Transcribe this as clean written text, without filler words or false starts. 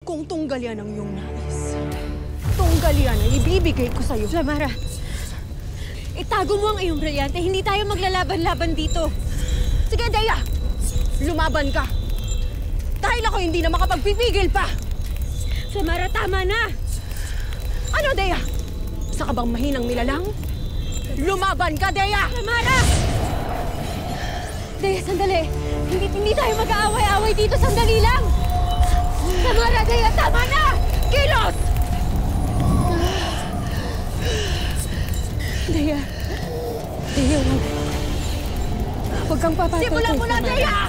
Kung tunggal yan ang iyong nais, tunggal yan ang ibibigay ko sa'yo. Flamara, itago mo ang iyong brilyante. Hindi tayo maglalaban-laban dito. Sige, Dea! Lumaban ka! Dahil ako hindi na makapagpipigil pa! Flamara, tama na! Ano, Dea? Sa ka bang mahinang nilalang? Lumaban ka, Dea! Flamara! Dea, sandali. Hindi tayo mag-aaway-aaway dito. Sandali lang! Flamara, Dea, tama na! Kilos! Dea, wag. Huwag kang papatay. Simulan mo na, Dea!